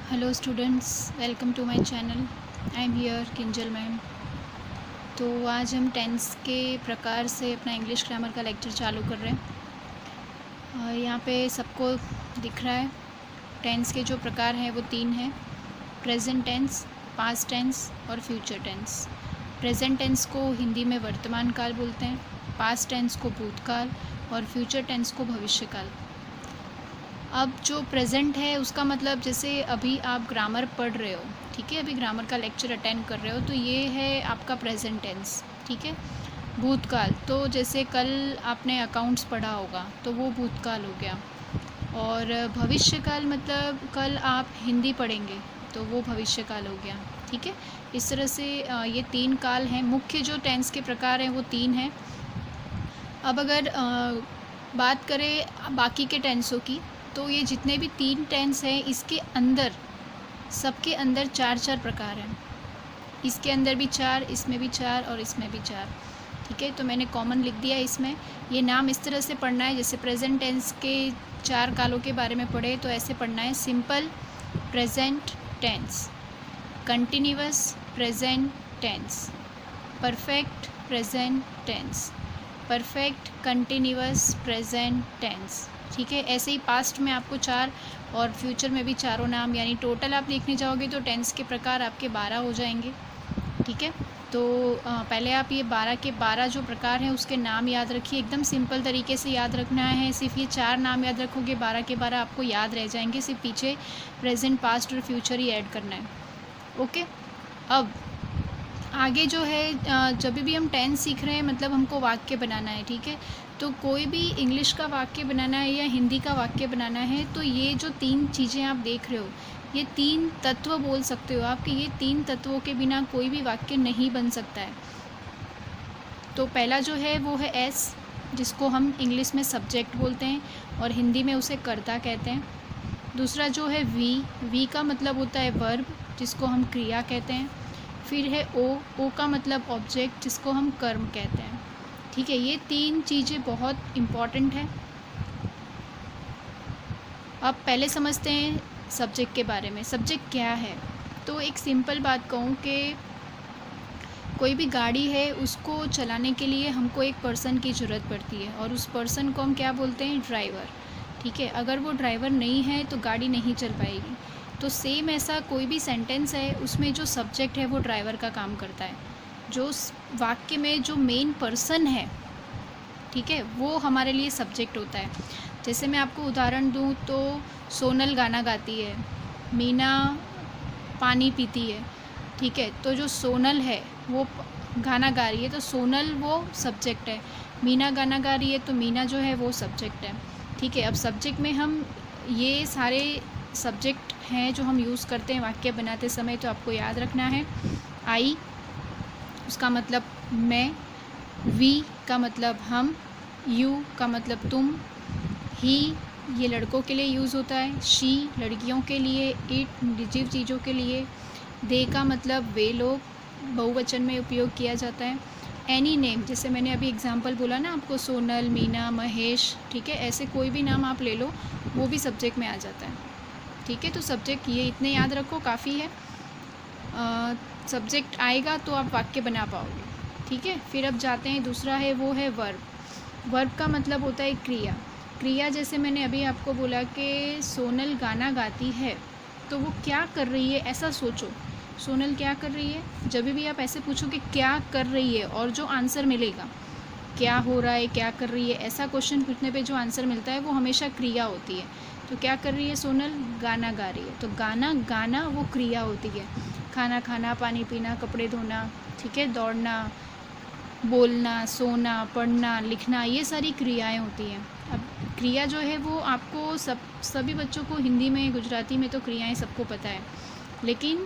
Hello students, welcome to my channel. I am here Kinjal ma'am. तो आज हम tense के प्रकार से अपना इंग्लिश ग्रामर का लेक्चर चालू कर रहे हैं। यहाँ पे सबको दिख रहा है टेंस के जो प्रकार हैं वो 3 हैं: प्रेजेंट टेंस, पास्ट टेंस और फ्यूचर टेंस। प्रेजेंट टेंस को हिंदी में वर्तमान काल बोलते हैं, पास्ट टेंस को भूतकाल और फ्यूचर टेंस को भविष्यकाल। अब जो प्रेजेंट है उसका मतलब जैसे अभी आप ग्रामर पढ़ रहे हो, ठीक है, अभी ग्रामर का लेक्चर अटेंड कर रहे हो, तो ये है आपका प्रेजेंट टेंस, ठीक है। भूतकाल तो जैसे कल आपने अकाउंट्स पढ़ा होगा तो वो भूतकाल हो गया। और भविष्यकाल मतलब कल आप हिंदी पढ़ेंगे तो वो भविष्यकाल हो गया, ठीक है। इस तरह से ये 3 काल हैं। मुख्य जो टेंस के प्रकार हैं वो 3 हैं। अब अगर बात करें बाकी के टेंसों की, तो ये जितने भी 3 टेंस हैं इसके अंदर, सबके अंदर 4-4 प्रकार हैं। इसके अंदर भी 4, इसमें भी 4 और इसमें भी 4, ठीक है। तो मैंने कॉमन लिख दिया इसमें। ये नाम इस तरह से पढ़ना है जैसे प्रेजेंट टेंस के 4 कालों के बारे में पढ़े तो ऐसे पढ़ना है: simple present tense, continuous present tense, perfect present tense, perfect continuous present tense, ठीक है। ऐसे ही पास्ट में आपको 4 और फ्यूचर में भी चारों नाम, यानी टोटल आप देखने जाओगे तो टेंस के प्रकार आपके 12 हो जाएंगे, ठीक है। तो पहले आप ये 12 के 12 जो प्रकार हैं उसके नाम याद रखिए। एकदम सिंपल तरीके से याद रखना है, सिर्फ ये 4 नाम याद रखोगे, 12 के 12 आपको याद रह जाएंगे। सिर्फ पीछे प्रेजेंट, पास्ट और फ्यूचर ही ऐड करना है, ओके। अब आगे जो है, जब भी हम टेंस सीख रहे हैं मतलब हमको वाक्य बनाना है, ठीक है। तो कोई भी इंग्लिश का वाक्य बनाना है या हिंदी का वाक्य बनाना है तो ये जो 3 चीज़ें आप देख रहे हो, ये 3 तत्व बोल सकते हो आप कि ये 3 तत्वों के बिना कोई भी वाक्य नहीं बन सकता है। तो पहला जो है वो है एस, जिसको हम इंग्लिश में सब्जेक्ट बोलते हैं और हिंदी में उसे कर्ता कहते हैं। दूसरा जो है वी का मतलब होता है वर्ब, जिसको हम क्रिया कहते हैं। फिर है ओ का मतलब ऑब्जेक्ट, जिसको हम कर्म कहते हैं, ठीक है। ये 3 चीज़ें बहुत इम्पॉर्टेंट हैं। अब पहले समझते हैं सब्जेक्ट के बारे में। सब्जेक्ट क्या है? तो एक सिंपल बात कहूँ कि कोई भी गाड़ी है उसको चलाने के लिए हमको एक पर्सन की ज़रूरत पड़ती है और उस पर्सन को हम क्या बोलते हैं? ड्राइवर, ठीक है। अगर वो ड्राइवर नहीं है तो गाड़ी नहीं चल पाएगी। तो सेम ऐसा कोई भी सेंटेंस है उसमें जो सब्जेक्ट है वो ड्राइवर का काम करता है। जो वाक्य में जो मेन पर्सन है, ठीक है, वो हमारे लिए सब्जेक्ट होता है। जैसे मैं आपको उदाहरण दूँ तो सोनल गाना गाती है, मीना पानी पीती है, ठीक है। तो जो सोनल है वो गाना गा रही है तो सोनल वो सब्जेक्ट है, मीना गाना गा रही है तो मीना जो है वो सब्जेक्ट है, ठीक है। अब सब्जेक्ट में हम ये सारे सब्जेक्ट हैं जो हम यूज़ करते हैं वाक्य बनाते समय, तो आपको याद रखना है। आई, उसका मतलब मैं। वी का मतलब हम। यू का मतलब तुम। ही, ये लड़कों के लिए यूज़ होता है। शी, लड़कियों के लिए। इट, निर्जीव चीज़ों के लिए। दे का मतलब वे लोग, बहुवचन में उपयोग किया जाता है। एनी नेम, जैसे मैंने अभी एग्जांपल बोला ना आपको, सोनल, मीना, महेश, ठीक है, ऐसे कोई भी नाम आप ले लो वो भी सब्जेक्ट में आ जाता है, ठीक है। तो सब्जेक्ट ये इतने याद रखो, काफ़ी है। सब्जेक्ट आएगा तो आप वाक्य बना पाओगे, ठीक है। फिर अब जाते हैं, दूसरा है वो है वर्ब। वर्ब का मतलब होता है क्रिया। क्रिया जैसे मैंने अभी आपको बोला कि सोनल गाना गाती है तो वो क्या कर रही है, ऐसा सोचो। सोनल क्या कर रही है? जब भी आप ऐसे पूछो कि क्या कर रही है और जो आंसर मिलेगा क्या हो रहा है, क्या कर रही है, ऐसा क्वेश्चन पूछने पे जो आंसर मिलता है वो हमेशा क्रिया होती है। तो क्या कर रही है सोनल? गाना गा रही है। तो गाना गाना वो क्रिया होती है। खाना खाना, पानी पीना, कपड़े धोना, ठीक है, दौड़ना, बोलना, सोना, पढ़ना, लिखना, ये सारी क्रियाएं होती हैं। अब क्रिया जो है वो आपको सभी बच्चों को हिंदी में, गुजराती में तो क्रियाएं सबको पता है, लेकिन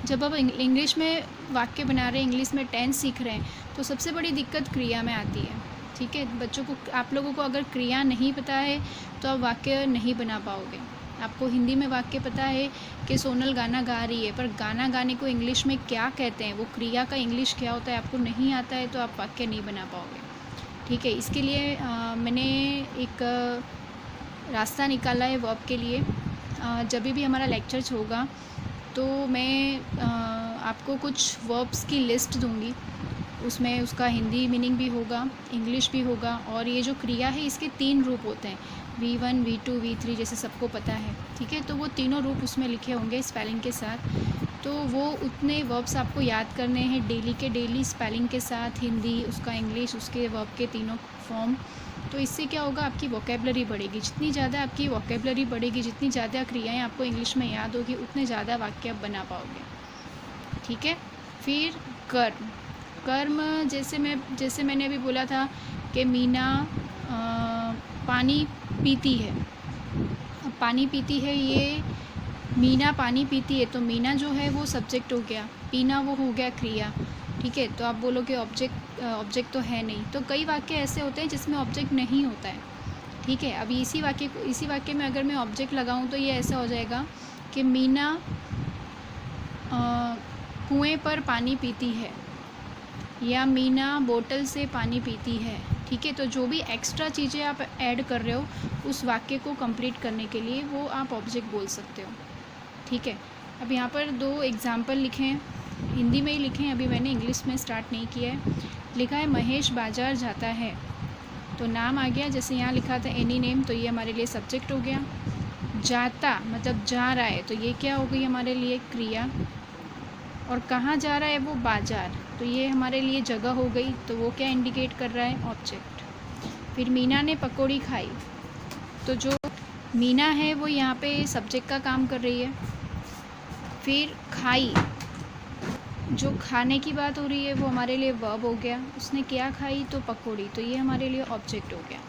जब आप इंग्लिश में वाक्य बना रहे हैं, इंग्लिश में टेंस सीख रहे हैं, तो सबसे बड़ी दिक्कत क्रिया में आती है, ठीक है। बच्चों को, आप लोगों को अगर क्रिया नहीं पता है तो आप वाक्य नहीं बना पाओगे। आपको हिंदी में वाक्य पता है कि सोनल गाना गा रही है, पर गाना गाने को इंग्लिश में क्या कहते हैं, वो क्रिया का इंग्लिश क्या होता है, आपको नहीं आता है तो आप वाक्य नहीं बना पाओगे, ठीक है। इसके लिए मैंने एक रास्ता निकाला है वर्ब के लिए। जब भी हमारा लेक्चर होगा तो मैं आपको कुछ वर्ब्स की लिस्ट दूंगी। उसमें उसका हिंदी मीनिंग भी होगा, इंग्लिश भी होगा। और ये जो क्रिया है इसके 3 रूप होते हैं, V1, V2, V3, जैसे सबको पता है। ठीक है, तो वो तीनों रूप उसमें लिखे होंगे स्पेलिंग के साथ। तो वो उतने वर्ब्स आपको याद करने हैं डेली के डेली, स्पेलिंग के साथ, हिंदी, उसका इंग्लिश, उसके वर्ब के तीनों फॉर्म। तो इससे क्या होगा, आपकी वोकेबलरी बढ़ेगी। जितनी ज़्यादा आपकी वोकेबलरी बढ़ेगी, जितनी ज़्यादा क्रियाएं आपको इंग्लिश में याद होगी, उतने ज़्यादा वाक्य आप बना पाओगे। ठीक है। फिर कर्म। कर्म जैसे मैंने अभी बोला था कि मीना पानी पीती है। अब पानी पीती है, ये मीना पानी पीती है, तो मीना जो है वो सब्जेक्ट हो गया, पीना वो हो गया क्रिया। ठीक है, तो आप बोलोगे ऑब्जेक्ट तो है नहीं। तो कई वाक्य ऐसे होते हैं जिसमें ऑब्जेक्ट नहीं होता है। ठीक है, अभी इसी वाक्य में अगर मैं ऑब्जेक्ट लगाऊं तो ये ऐसा हो जाएगा कि मीना कुएं पर पानी पीती है, या मीना बोतल से पानी पीती है। ठीक है, तो जो भी एक्स्ट्रा चीज़ें आप ऐड कर रहे हो उस वाक्य को कंप्लीट करने के लिए, वो आप ऑब्जेक्ट बोल सकते हो। ठीक है, अब यहाँ पर 2 एग्जाम्पल लिखे हैं, हिंदी में ही लिखे हैं, अभी मैंने इंग्लिश में स्टार्ट नहीं किया है। लिखा है महेश बाज़ार जाता है, तो नाम आ गया। जैसे यहाँ लिखा था एनी नेम, तो ये हमारे लिए सब्जेक्ट हो गया। जाता मतलब जा रहा है, तो ये क्या हो गई हमारे लिए क्रिया। और कहाँ जा रहा है वो, बाज़ार, तो ये हमारे लिए जगह हो गई, तो वो क्या इंडिकेट कर रहा है, ऑब्जेक्ट। फिर मीना ने पकौड़ी खाई, तो जो मीना है वो यहाँ पे सब्जेक्ट का काम कर रही है। फिर खाई, जो खाने की बात हो रही है वो हमारे लिए वर्ब हो गया। उसने क्या खाई, तो पकौड़ी, तो ये हमारे लिए ऑब्जेक्ट हो गया।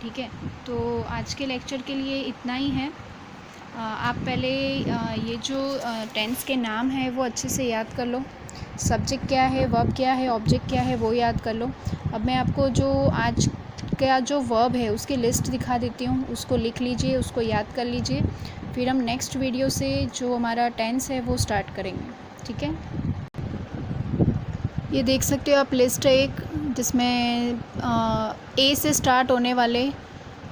ठीक है, तो आज के लेक्चर के लिए इतना ही है। आप पहले ये जो टेंस के नाम है वो अच्छे से याद कर लो। सब्जेक्ट क्या है, वर्ब क्या है, ऑब्जेक्ट क्या है, वो याद कर लो। अब मैं आपको जो आज का जो वर्ब है उसकी लिस्ट दिखा देती हूँ, उसको लिख लीजिए, उसको याद कर लीजिए। फिर हम नेक्स्ट वीडियो से जो हमारा टेंस है वो स्टार्ट करेंगे। ठीक है, ये देख सकते हो आप, लिस्ट है एक, जिसमें ए से स्टार्ट होने वाले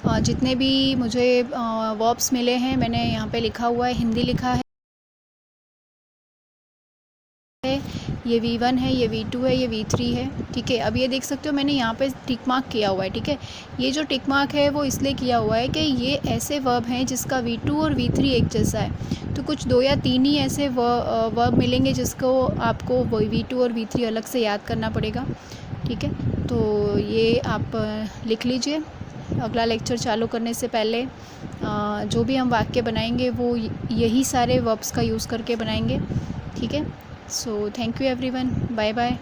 जितने भी मुझे वर्ब्स मिले हैं, मैंने यहाँ पे लिखा हुआ है, हिंदी लिखा है। ये V1 है, ये V2 है, ये V3 है। ठीक है, अब ये देख सकते हो मैंने यहाँ पे टिक मार्क किया हुआ है। ठीक है, ये जो टिक मार्क है वो इसलिए किया हुआ है कि ये ऐसे वर्ब हैं जिसका V2 और V3 एक जैसा है। तो कुछ 2 या 3 ही ऐसे वर्ब मिलेंगे जिसको आपको V2 और V3 अलग से याद करना पड़ेगा। ठीक है, तो ये आप लिख लीजिए। अगला लेक्चर चालू करने से पहले जो भी हम वाक्य बनाएंगे वो यही सारे वर्ब्स का यूज़ करके बनाएंगे। ठीक है, so thank you everyone, bye bye.